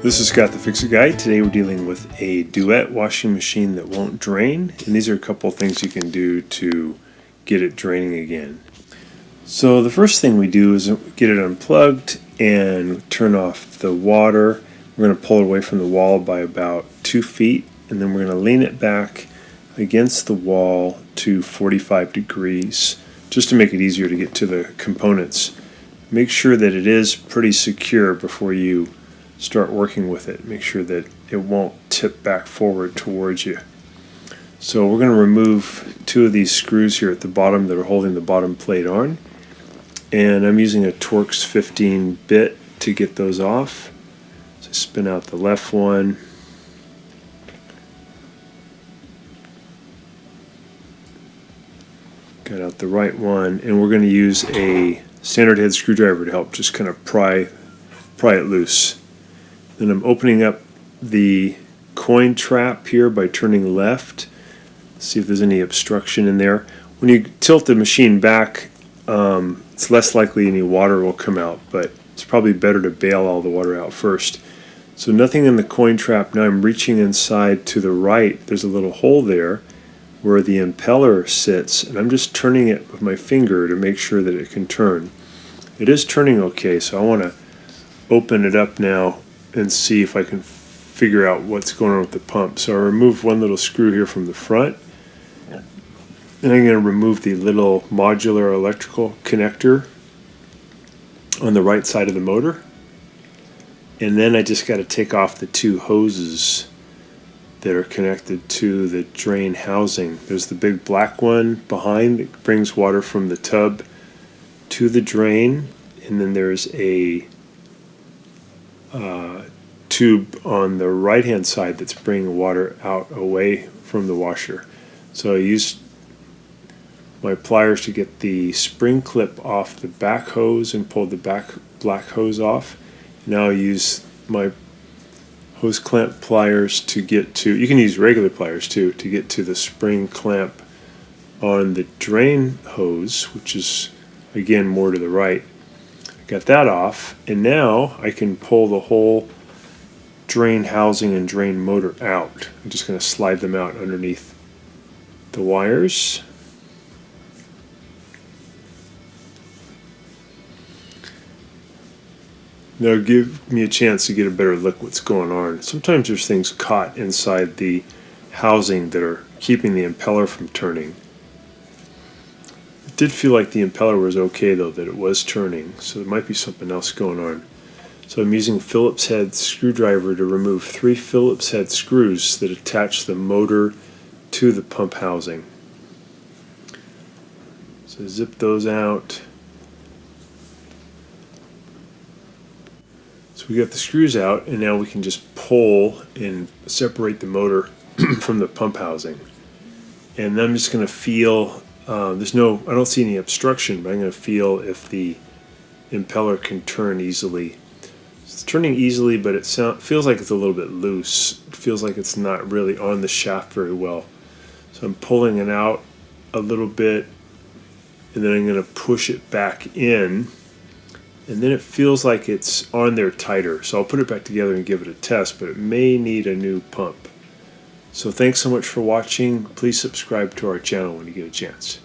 This is Scott the Fix-It Guy. Today we're dealing with a Duet washing machine that won't drain, and these are a couple things you can do to get it draining again. So the first thing we do is get it unplugged and turn off the water. We're going to pull it away from the wall by about 2 feet, and then we're going to lean it back against the wall to 45 degrees just to make it easier to get to the components. Make sure that it is pretty secure before you start working with it. Make sure that it won't tip back forward towards you. So we're going to remove 2 of these screws here at the bottom that are holding the bottom plate on, and I'm using a Torx 15 bit to get those off. So spin out the left one, got out the right one, and we're going to use a standard head screwdriver to help just kind of pry it loose. Then I'm opening up the coin trap here by turning left. See if there's any obstruction in there. When you tilt the machine back, it's less likely any water will come out, but it's probably better to bail all the water out first. So nothing in the coin trap. Now I'm reaching inside to the right. There's a little hole there where the impeller sits, and I'm just turning it with my finger to make sure that it can turn. It is turning okay, so I want to open it up now and see if I can figure out what's going on with the pump. So I remove one little screw here from the front, and I'm going to remove the little modular electrical connector on the right side of the motor, and then I just got to take off the 2 hoses that are connected to the drain housing. There's the big black one behind that brings water from the tub to the drain, and then there's a tube on the right hand side that's bringing water out away from the washer. So I used my pliers to get the spring clip off the back hose and pulled the back black hose off. Now I use my hose clamp pliers to get to, you can use regular pliers too, to get to the spring clamp on the drain hose, which is again more to the right. Got that off, and now I can pull the whole drain housing and drain motor out. I'm just going to slide them out underneath the wires. That'll give me a chance to get a better look what's going on. Sometimes there's things caught inside the housing that are keeping the impeller from turning. It did feel like the impeller was okay though, that it was turning, so there might be something else going on. So I'm using a Phillips head screwdriver to remove 3 Phillips head screws that attach the motor to the pump housing. So zip those out. So we got the screws out, and now we can just pull and separate the motor from the pump housing. And then I'm just going to feel, I don't see any obstruction, but I'm going to feel if the impeller can turn easily. It's turning easily, but it feels like it's a little bit loose. It feels like it's not really on the shaft very well. So I'm pulling it out a little bit, and then I'm going to push it back in, and then it feels like it's on there tighter. So I'll put it back together and give it a test, but it may need a new pump. So thanks so much for watching. Please subscribe to our channel when you get a chance.